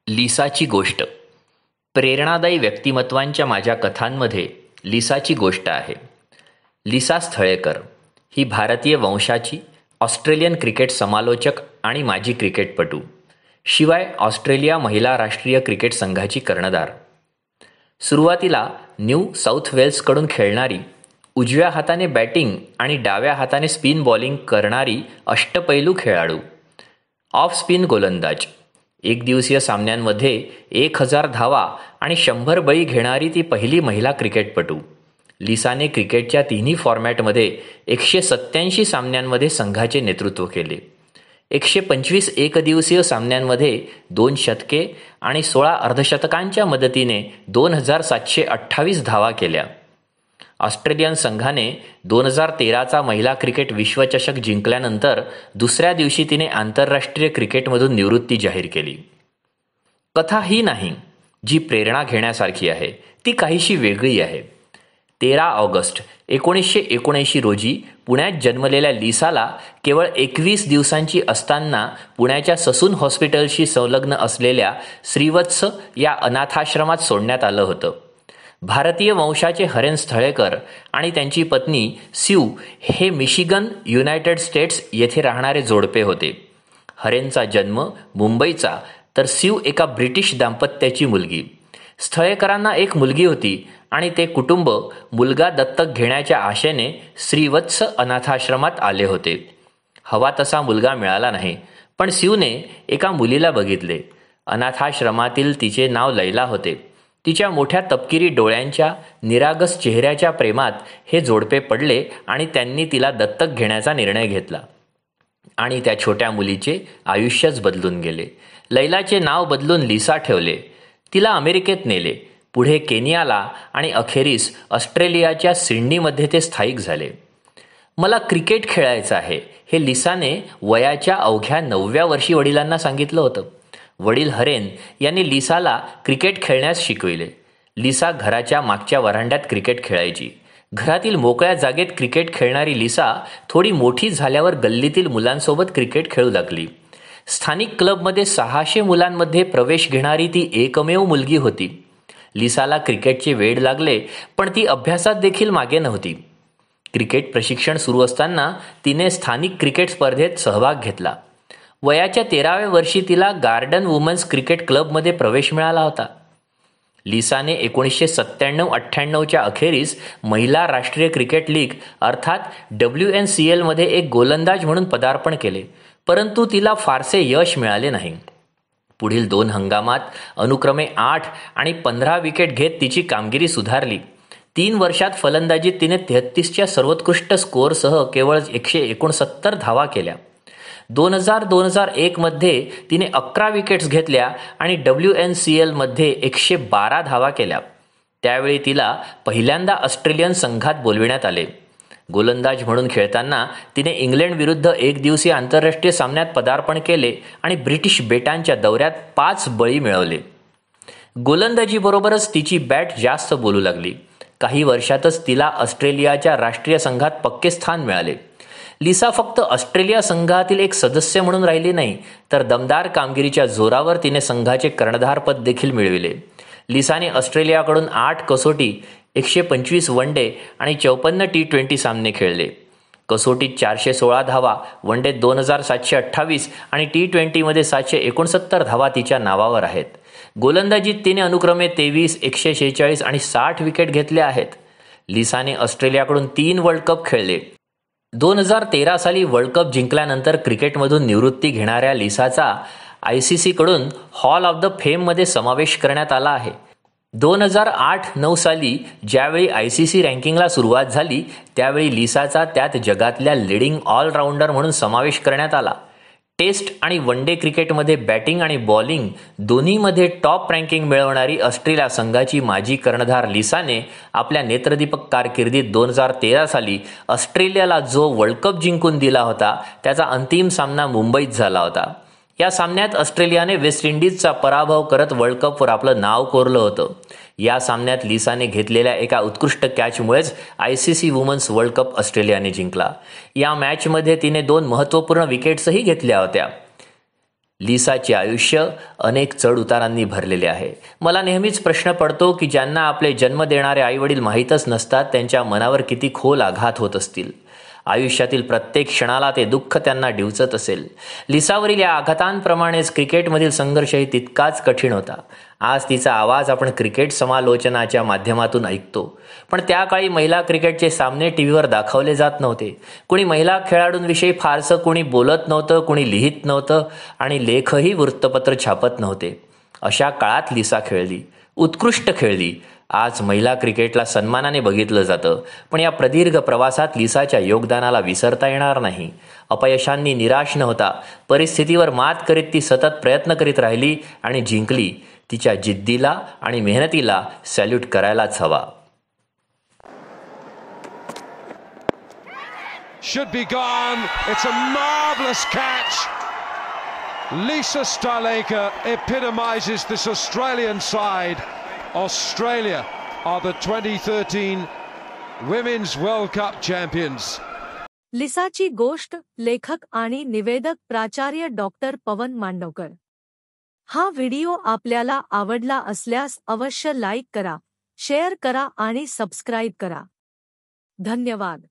लिसाची गोष्ट. प्रेरणादायी व्यक्तिमत्वांच्या माझ्या कथांमध्ये लिसाची गोष्ट आहे. लिसा स्थळेकर ही भारतीय वंशाची ऑस्ट्रेलियन क्रिकेट समालोचक आणि माजी क्रिकेटपटू, शिवाय ऑस्ट्रेलिया महिला राष्ट्रीय क्रिकेट संघाची कर्णधार. सुरुवातीला न्यू साऊथ वेल्सकडून खेळणारी, उजव्या हाताने बॅटिंग आणि डाव्या हाताने स्पिन बॉलिंग करणारी अष्टपैलू खेळाडू. ऑफ स्पिन गोलंदाज. एकदिवसीय सामन्यांमध्ये 1000 धावा आणि 100 बळी घेणारी ती पहिली महिला क्रिकेटपटू. लिसाने क्रिकेटच्या तिन्ही फॉर्मॅटमध्ये 187 सामन्यांमध्ये संघाचे नेतृत्व केले. 125 एकदिवसीय सामन्यांमध्ये 2 शतके आणि 16 अर्धशतकांच्या मदतीने 2728 धावा केल्या. ऑस्ट्रेलियन संघाने 2013चा महिला क्रिकेट विश्वचषक जिंकल्यानंतर दुसऱ्या दिवशी तिने आंतरराष्ट्रीय क्रिकेटमधून निवृत्ती जाहीर केली. कथा ही नाही जी प्रेरणा घेण्यासारखी आहे, ती काहीशी वेगळी आहे. 13 ऑगस्ट 1979 रोजी पुण्यात जन्मलेल्या लिसाला केवळ 21 दिवसांची असताना पुण्याच्या ससून हॉस्पिटलशी संलग्न असलेल्या श्रीवत्स या अनाथाश्रमात सोडण्यात आलं होतं. भारतीय वंशाचे हरेन स्थळेकर आणि त्यांची पत्नी स्यू हे मिशिगन, युनायटेड स्टेट्स येथे राहणारे जोडपे होते. हरेनचा जन्म मुंबईचा, तर स्यू एका ब्रिटिश दाम्पत्याची मुलगी. स्थळेकरांना एक मुलगी होती आणि ते कुटुंब मुलगा दत्तक घेण्याच्या आशेने श्रीवत्स अनाथाश्रमात आले होते. हवा तसा मुलगा मिळाला नाही, पण स्यूने एका मुलीला बघितले. अनाथाश्रमातील तिचे नाव लैला होते. तिच्या मोठ्या तपकिरी डोळ्यांच्या, निरागस चेहऱ्याच्या प्रेमात हे जोडपे पडले आणि त्यांनी तिला दत्तक घेण्याचा निर्णय घेतला. आणि त्या छोट्या मुलीचे आयुष्यच बदलून गेले. लैलाचे नाव बदलून लिसा ठेवले. तिला अमेरिकेत नेले, पुढे केनियाला आणि अखेरीस ऑस्ट्रेलियाच्या सिडनीमध्ये ते स्थायिक झाले. मला क्रिकेट खेळायचं आहे, हे लिसाने वयाच्या अवघ्या 9व्या वर्षी वडिलांना सांगितलं होतं. वडील हरेन यांनी लिसाला क्रिकेट खेळण्यास शिकविले. लिसा घराच्या मागच्या वरांड्यात क्रिकेट खेळायची. घरातील मोकळ्या जागेत क्रिकेट खेळणारी लिसा थोडी मोठी झाल्यावर गल्लीतील मुलांसोबत क्रिकेट खेळू लागली. स्थानिक क्लबमध्ये 600 मुलांमध्ये प्रवेश घेणारी ती एकमेव मुलगी होती. लिसाला क्रिकेटचे वेड लागले, पण ती अभ्यासात देखील मागे नव्हती. क्रिकेट प्रशिक्षण सुरू असताना तिने स्थानिक क्रिकेट स्पर्धेत सहभाग घेतला. वयाच्या 13व्या वर्षी तिला गार्डन वुमन्स क्रिकेट क्लबमध्ये प्रवेश मिळाला होता. लिसाने 1997-98च्या अखेरीस महिला राष्ट्रीय क्रिकेट लीग अर्थात WNCL मध्ये एक गोलंदाज म्हणून पदार्पण केले, परंतु तिला फारसे यश मिळाले नाही. पुढील 2 हंगामात अनुक्रमे 8 आणि 15 विकेट घेत तिची कामगिरी सुधारली. 3 वर्षात फलंदाजीत तिने 33च्या सर्वोत्कृष्ट स्कोअरसह केवळ 169 धावा केल्या. 2000-2001 मध्ये तिने 11 विकेट्स घेतल्या आणि WNCL मध्ये 112 धावा केल्या. त्यावेळी तिला पहिल्यांदा ऑस्ट्रेलियन संघात बोलविण्यात आले. गोलंदाज म्हणून खेळताना तिने इंग्लंड विरुद्ध एकदिवसीय आंतरराष्ट्रीय सामन्यात पदार्पण केले आणि ब्रिटिश बेटांच्या दौऱ्यात 5 बळी मिळवले. गोलंदाजीबरोबरच तिची बॅट जास्त बोलू लागली. काही वर्षातच तिला ऑस्ट्रेलियाच्या राष्ट्रीय संघात पक्के स्थान मिळाले. लिसा फक्त ऑस्ट्रेलिया संघातील एक सदस्य म्हणून राहिली नाही, तर दमदार कामगिरीच्या जोरावर तिने संघाचे कर्णधारपद देखील मिळविले. लिसाने ऑस्ट्रेलियाकडून 8 कसोटी, 125 वन डे आणि 54 T20 सामने खेळले. कसोटीत 416 धावा, वन डेत 2728 आणि T20मध्ये 769 धावा तिच्या नावावर आहेत. गोलंदाजीत तिने अनुक्रमे 23, 146 आणि 60 विकेट घेतल्या आहेत. लिसाने ऑस्ट्रेलियाकडून 3 वर्ल्ड कप खेळले. 2013 साली वर्ल्ड कप जिंकल्यानंतर क्रिकेटमधून निवृत्ती घेणाऱ्या लिसाचा ICC कडून हॉल ऑफ द फेममध्ये समावेश करण्यात आला आहे. 2008-9 साली ज्यावेळी ICC रँकिंगला सुरुवात झाली, त्यावेळी लिसाचा त्यात जगातल्या लीडिंग ऑलराऊंडर म्हणून समावेश करण्यात आला. टेस्ट आणि वन डे क्रिकेटमध्ये बॅटिंग आणि बॉलिंग दोन्हीमध्ये टॉप रँकिंग मिळवणारी ऑस्ट्रेलिया संघाची माजी कर्णधार लिसाने आपल्या नेत्रदीपक कारकिर्दीत 2013 साली ऑस्ट्रेलियाला जो वर्ल्ड कप जिंकून दिला होता, त्याचा अंतिम सामना मुंबईत झाला होता. या सामन्यात ऑस्ट्रेलियाने वेस्ट इंडिजचा पराभव करत वर्ल्ड कपवर आपलं नाव कोरलं होतं. या सामन्यात लिसाने घेतलेल्या एका उत्कृष्ट कॅचमुळेच ICC वुमन्स वर्ल्ड कप ऑस्ट्रेलियाने जिंकला. या मॅचमध्ये तिने 2 महत्त्वपूर्ण विकेट्सही घेतल्या होत्या. लिसाचे आयुष्य अनेक चढउतारांनी भरलेले आहे. मला नेहमीच प्रश्न पडतो की ज्यांना आपले जन्म देणारे आईवडील माहीतच नसतात त्यांच्या मनावर किती खोल आघात होत असतील. आयुष्यातील प्रत्येक क्षणाला ते दुःख त्यांना डिवचत असेल. लिसावरील या आघातांप्रमाणेच क्रिकेटमधील संघर्षही तितकाच कठीण होता. आज तिचा आवाज आपण क्रिकेट समालोचनाच्या माध्यमातून ऐकतो, पण त्या काळी महिला क्रिकेटचे सामने टीव्हीवर दाखवले जात नव्हते. कुणी महिला खेळाडूंविषयी फारसं कुणी बोलत नव्हतं, कुणी लिहित नव्हतं आणि लेखही वृत्तपत्र छापत नव्हते. अशा काळात लिसा खेळली, उत्कृष्ट खेळली. आज महिला क्रिकेटला सन्मानाने बघितलं जातं, पण या प्रदीर्घ प्रवासात लिसाच्या योगदानाला विसरता येणार नाही. अपयशांनी निराश न होता परिस्थितीवर मात करीत ती सतत प्रयत्न करीत राहिली आणि जिंकली. तिच्या जिद्दीला आणि मेहनतीला सॅल्यूट करायलाच हवा. Should be gone. It's a marvelous catch. Lisa Sthalekar epitomizes this Australian side. Australia are the 2013 Women's World Cup champions. लिसाची गोष्ट लेखक आणि निवेदक प्राचार्य डॉक्टर पवन मांडवकर. हा व्हिडिओ आपल्याला आवडला असल्यास अवश्य लाईक करा, शेअर करा आणि सबस्क्राईब करा. धन्यवाद.